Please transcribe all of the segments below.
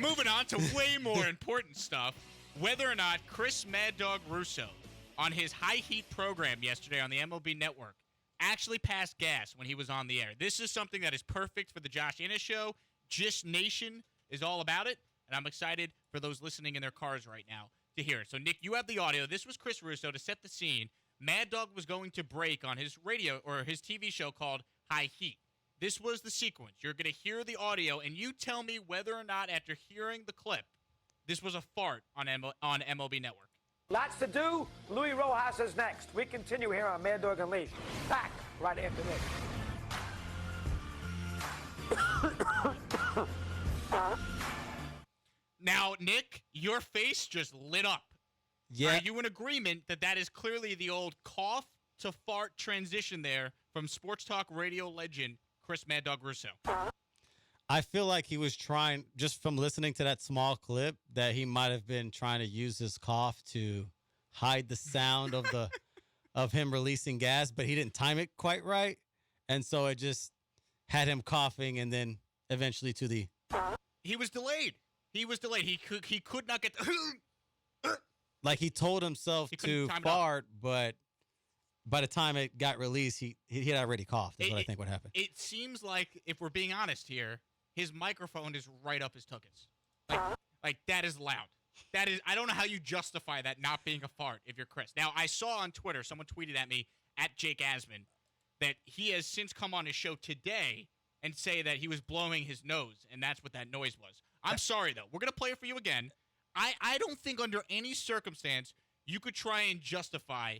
Moving on to way more important stuff. Whether or not Chris Mad Dog Russo on his High Heat program yesterday on the MLB Network actually passed gas when he was on the air. This is something that is perfect for the Josh Innes show. Gist Nation is all about it, and I'm excited for those listening in their cars right now to hear it. So, Nick, you have the audio. This was Chris Russo to set the scene. Mad Dog was going to break on his radio or his TV show called High Heat. This was the sequence. You're going to hear the audio, and you tell me whether or not, after hearing the clip, this was a fart on MLB Network. Lots to do. Luis Rojas is next. We continue here on Mad Dog and Lee. Back right after this. Now, Nick, your face just lit up. Yeah. Are you in agreement that that is clearly the old cough to fart transition there from sports talk radio legend Chris Mad Dog Russo? I feel like he was trying, just from listening to that small clip, that he might have been trying to use his cough to hide the sound of him releasing gas, but he didn't time it quite right. And so it just had him coughing and then eventually to the... He was delayed. He could not get... Like he told himself to fart, but by the time it got released, he had already coughed, is what I think would happen. It seems like, if we're being honest here, his microphone is right up his tuchus. Like that is loud. That is, I don't know how you justify that not being a fart if you're Chris. Now, I saw on Twitter, someone tweeted at me, at Jake Asman, that he has since come on his show today and say that he was blowing his nose, and that's what that noise was. I'm sorry, though. We're going to play it for you again. I don't think under any circumstance you could try and justify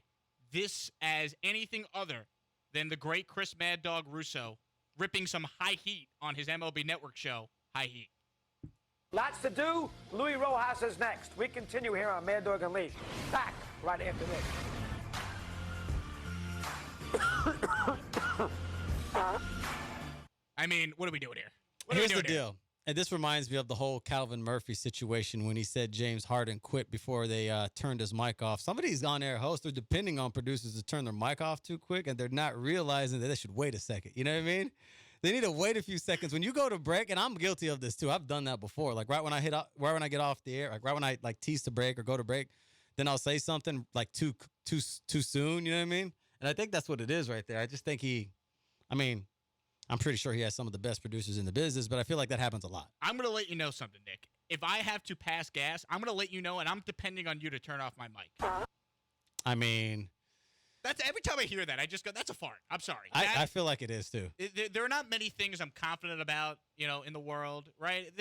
this as anything other than the great Chris Mad Dog Russo ripping some high heat on his MLB Network show, High Heat. Lots to do. Luis Rojas is next. We continue here on Mad Dog and Lee. Back right after this. I mean, what are we doing here? Here's the deal. And this reminds me of the whole Calvin Murphy situation when he said James Harden quit before they turned his mic off. Some of these on-air hosts are depending on producers to turn their mic off too quick, and they're not realizing that they should wait a second. You know what I mean? They need to wait a few seconds. When you go to break, and I'm guilty of this too. I've done that before. Like right when I get off the air, like right when I like tease to break or go to break, then I'll say something like too soon. You know what I mean? And I think that's what it is right there. I just think I'm pretty sure he has some of the best producers in the business, but I feel like that happens a lot. I'm going to let you know something, Nick. If I have to pass gas, I'm going to let you know, and I'm depending on you to turn off my mic. I mean... That's every time I hear that, I just go, that's a fart. I'm sorry. I feel like it is, too. There are not many things I'm confident about, in the world, right?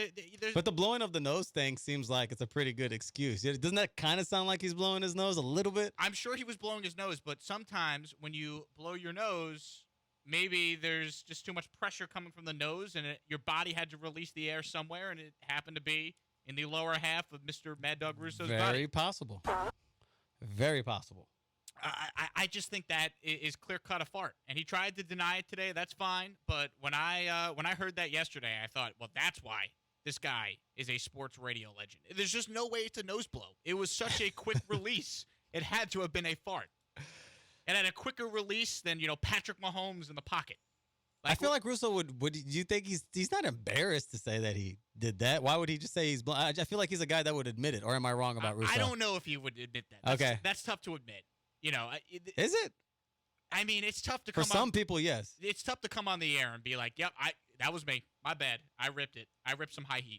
But the blowing of the nose thing seems like it's a pretty good excuse. Doesn't that kind of sound like he's blowing his nose a little bit? I'm sure he was blowing his nose, but sometimes when you blow your nose... Maybe there's just too much pressure coming from the nose, and your body had to release the air somewhere, and it happened to be in the lower half of Mr. Mad Dog Russo's body. Very possible. Very possible. I just think that is clear-cut a fart, and he tried to deny it today. That's fine, but when I heard that yesterday, I thought, well, that's why this guy is a sports radio legend. There's just no way to nose blow. It was such a quick release. It had to have been a fart. And at a quicker release than, Patrick Mahomes in the pocket. I feel like Russo would do you think he's not embarrassed to say that he did that? Why would he just say he's blind? I feel like he's a guy that would admit it, or am I wrong about Russo? I don't know if he would admit that. That's tough to admit. Is it? I mean, it's tough to come for some people, yes. It's tough to come on the air and be like, yep, that was me. My bad. I ripped it. I ripped some high heat.